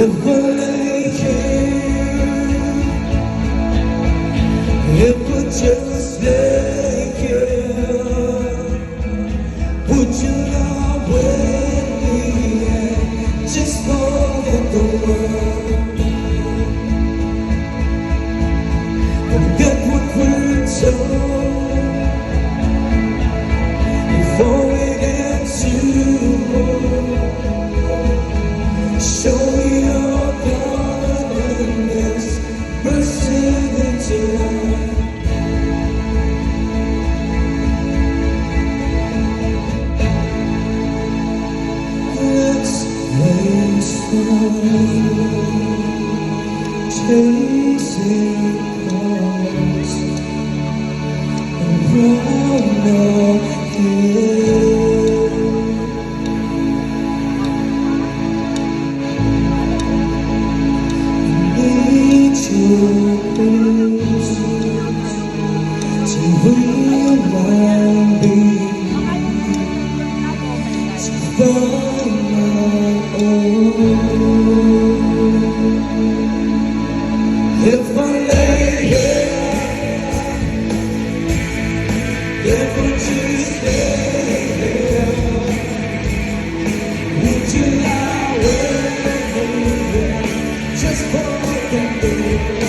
If I lay here, if I just lay here, would you not wait me and just forget the world? Forget what we're told before we get too old. Show me your kindness, bursting into life. Let's race fire, chasing clouds around our head. Your presence to remind me to find my own. If I lay here, if I just lay here, would you lie with me just forget the world?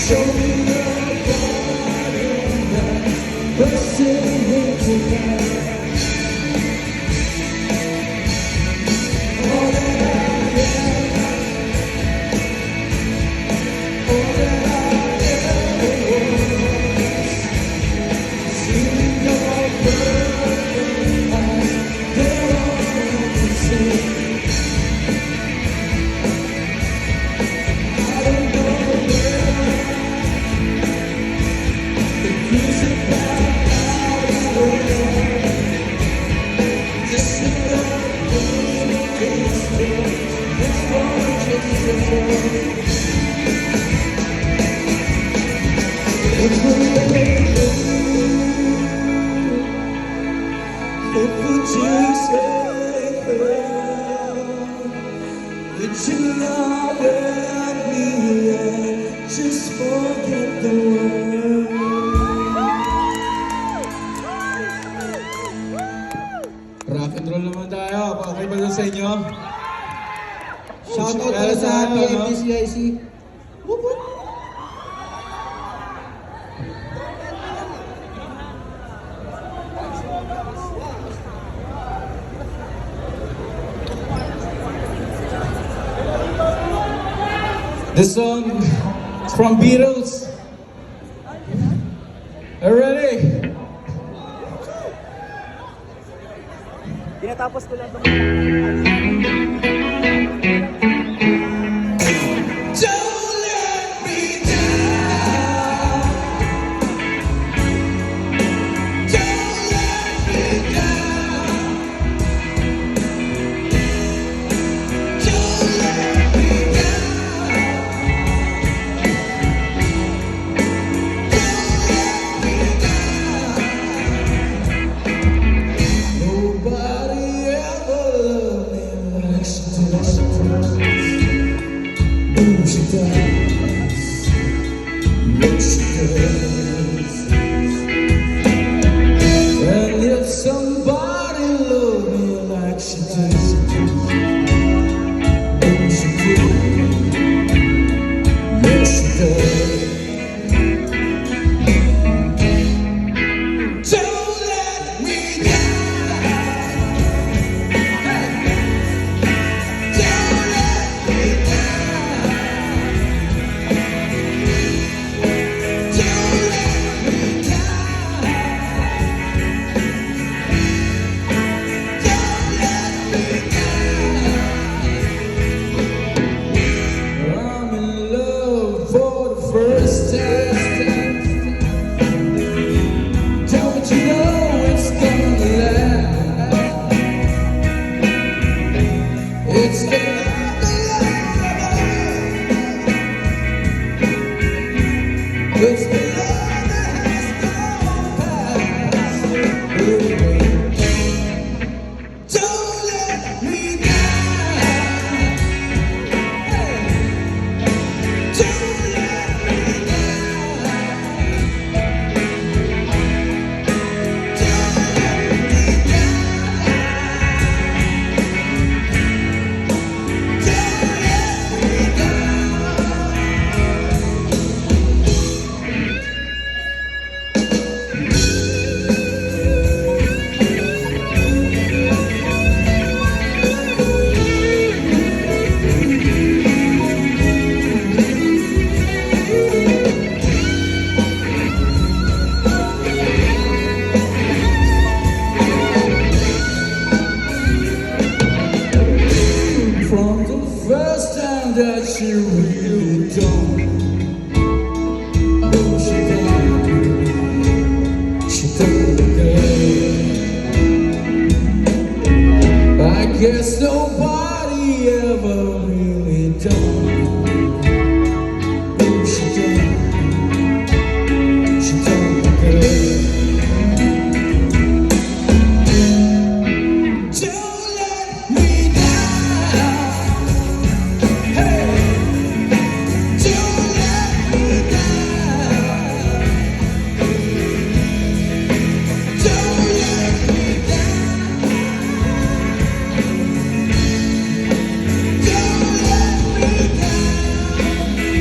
Show me your body now, bursting into life. All that I am, all that I ever was, seeing your perfect eyes, they're all the same. If we just lay here, would you not let me just forget the world? Rock and roll naman tayo. Okay ba doon sa inyo? Shoutout pala sa PMDCIC. Whoop whoop. This song is from Beatles. Are you ready? Tinatapos ko lang She does, what she does. And if somebody loved me like she does, what she does, what she does. Don't let me down. Don't let me down. Don't let that she really don't. No, she don't. She don't look good. I guess nobody ever really don't. No, she don't. She don't look good. Don't let me down. Hey, don't let me down. Don't let me down. Don't let me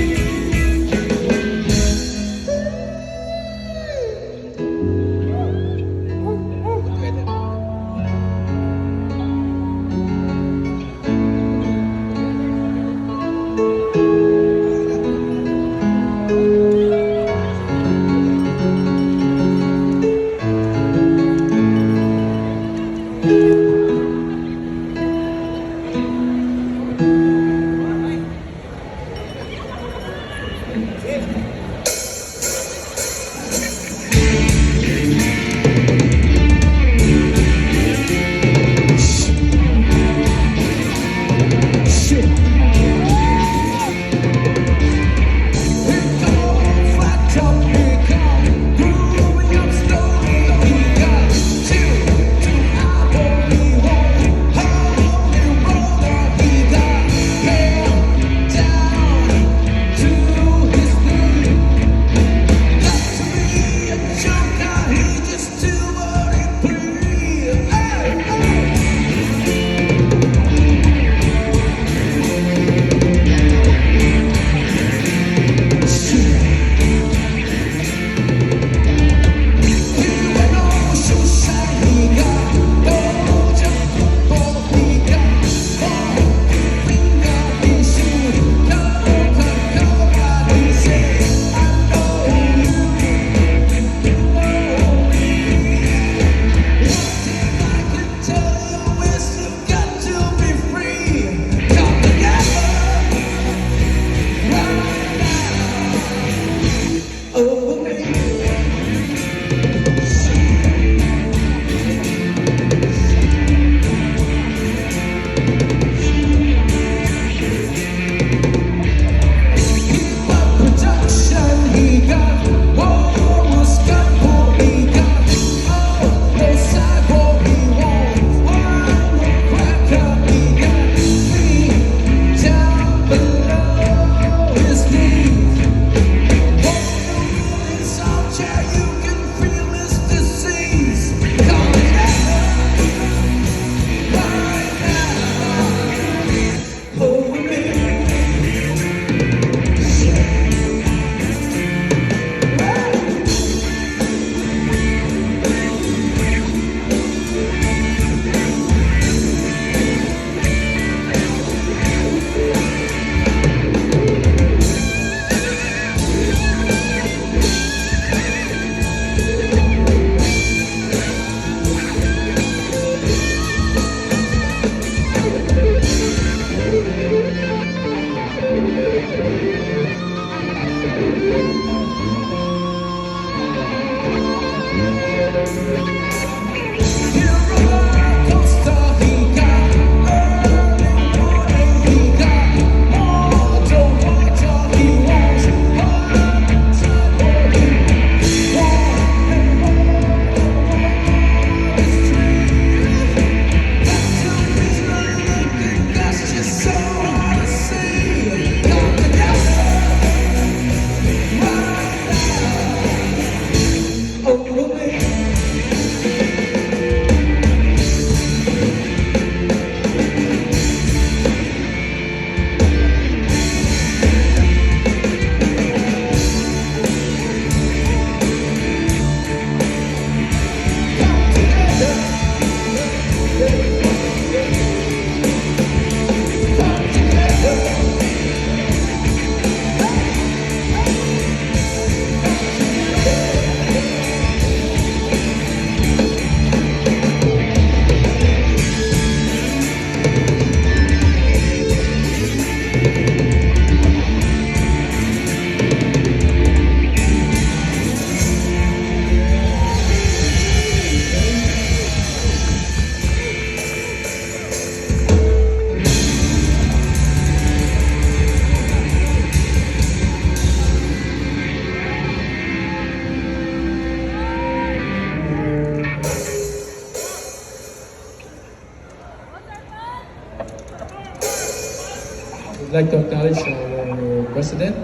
we'd like to acknowledge our President,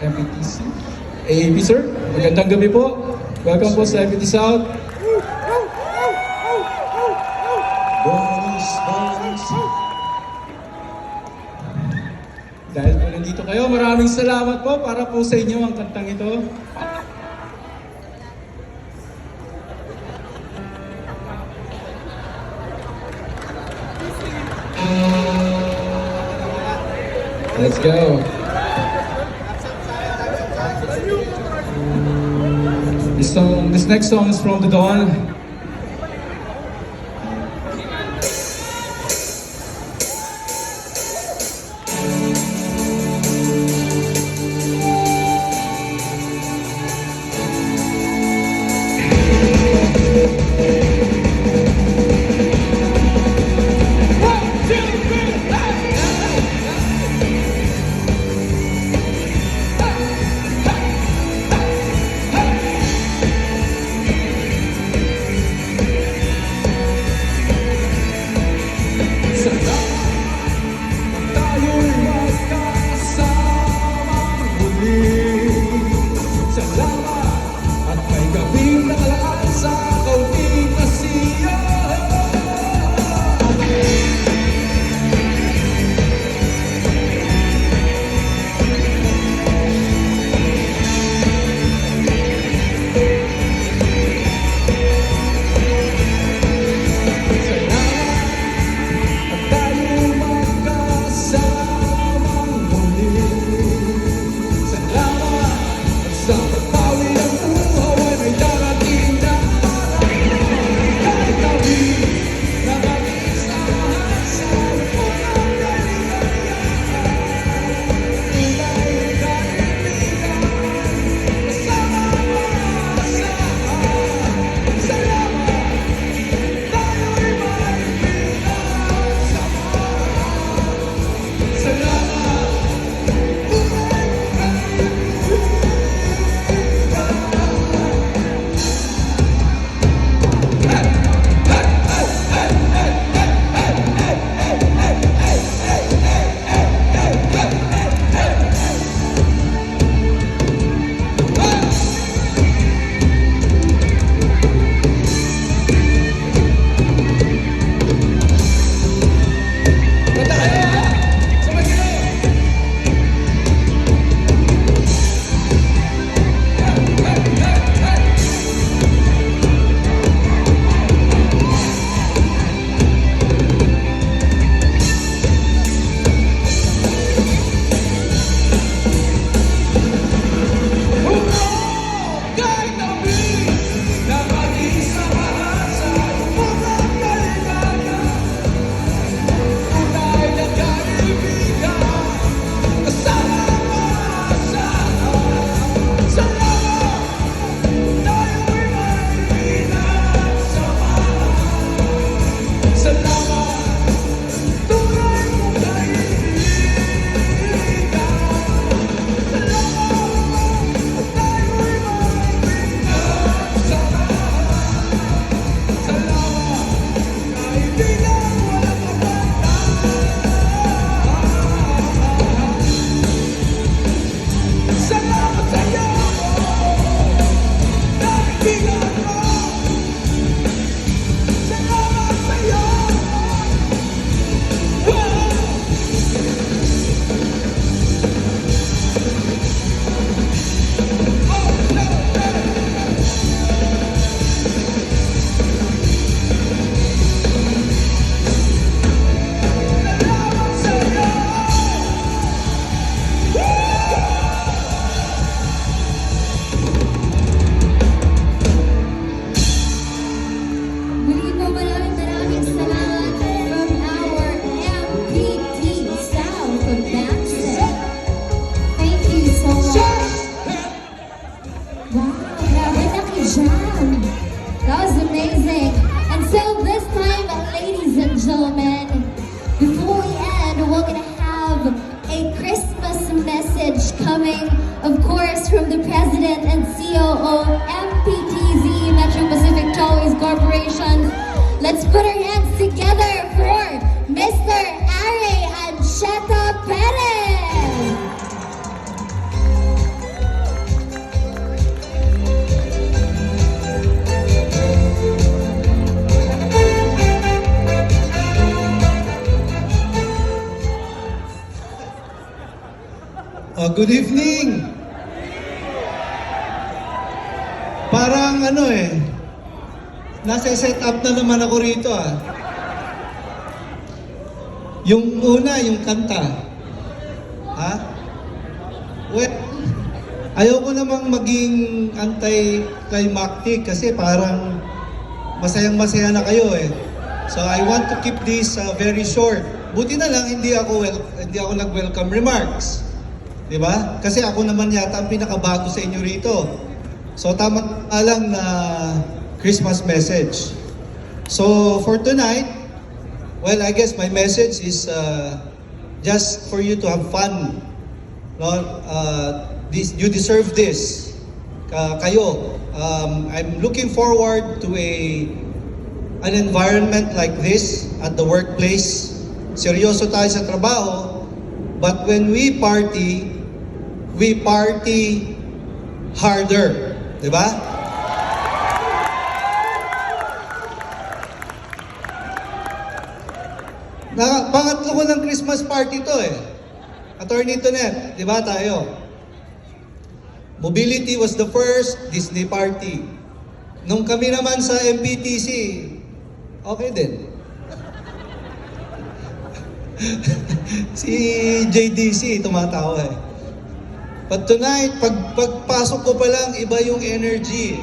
MPTC, AAP sir. Magandang gabi po. Welcome po sa MPT South. Bonis, bonis. Dahil po nandito kayo, maraming salamat po para po sa inyo ang kantang ito. Let's go. This next song is from The Dawn. coming, of course, from the President and COO, MPTZ, Metro Pacific Tollways Corporation. Let's put our hands together for Mr. Are and Shut Up Good evening! Parang nasa set up na naman ako rito Yung una, yung kanta. Ha? Well, ayoko namang maging anti-climactic kasi parang masayang-masaya na kayo So I want to keep this very short. Buti na lang hindi ako nag-welcome remarks. 'Di ba? Kasi ako naman yata ang pinakabago sa inyo rito. So tama lang na Christmas message. So for tonight, well, I guess my message is just for you to have fun. No? You deserve this. Kayo. I'm looking forward to an environment like this at the workplace. Seryoso tayo sa trabaho, but when we party harder. Diba? Pangatlo ko ng Christmas party to Attorney Tonet, di ba tayo? Mobility was the first Disney party. Nung kami naman sa MPTC, okay din. Si JDC tumatawa But tonight, pagpasok ko pa lang, iba yung energy.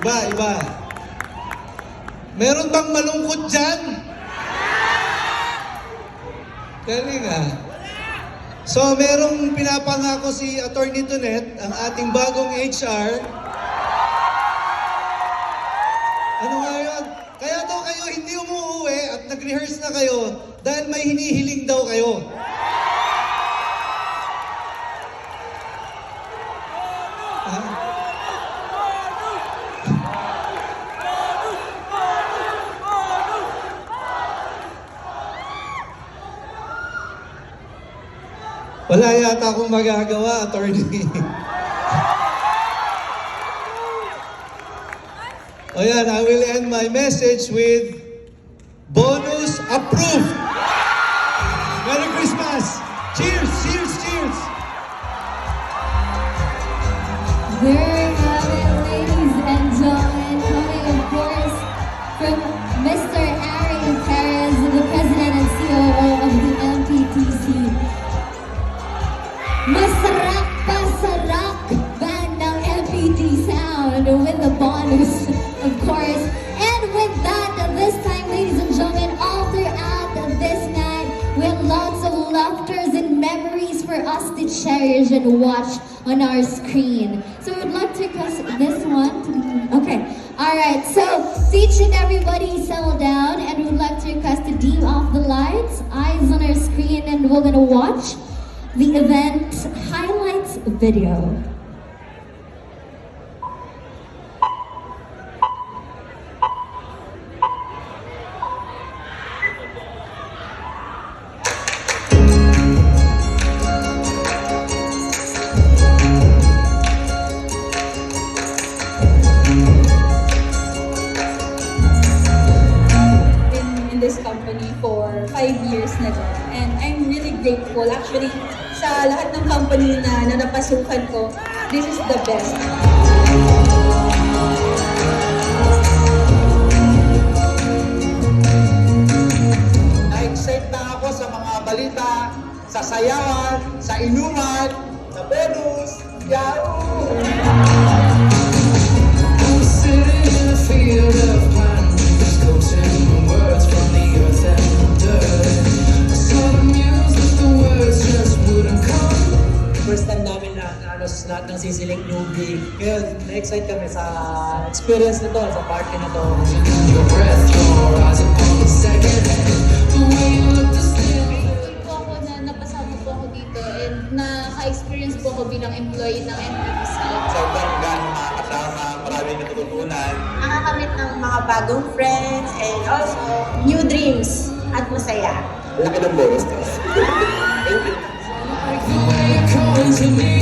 Iba. Meron bang malungkot dyan? Galing So, merong pinapangako si Attorney Tonet, ang ating bagong HR. Ano nga yun? Kaya daw kayo hindi umuuwi at nag-rehearse na kayo dahil may hinihiling daw kayo. Wala yata akong magagawa, attorney. Ayan, I will end my message with bonus approved. Merry Christmas! Cheers, cheers, cheers! There you have it, ladies and gentlemen, coming of course from Mr. Ari Perez, the President and COO of the MPTC. Masarap pa sarap band ng MPT sound with the bonus, of course. And with that, this time, ladies and gentlemen, all throughout this night, we have lots of laughters and memories for us to cherish and watch on our screen. So we would like to request this one. Okay. Alright, so each and everybody settle down, and we would like to request to dim off the lights, eyes on our screen, and we're gonna watch the event highlights video. In this company for 5 years na din. And I'm really grateful. Actually, sa lahat ng company na napasukan ko, this is the best. Na-excite na ako sa mga balita, sa sayawan, sa inuman, sa bonus, yahoo! I'm sitting in a field of pines, quoting words from the earth and dirt. I saw the music, the words just wouldn't come. First time namin na halos lahat ng sisiling newbie. Ngayon, na-excite kami sa experience nito, sa party na to. Your breath, your eyes upon the second hand. The way you look to steal. Grateful po ako na napasama po ako dito and naka-experience po ako bilang employee ng MPT South. Sobrang gano'ng makakasama, maraming natututunan. Nakakamit ng mga bagong friends and also new dreams at masaya. Laki ng bonus to. The way you're calling to me.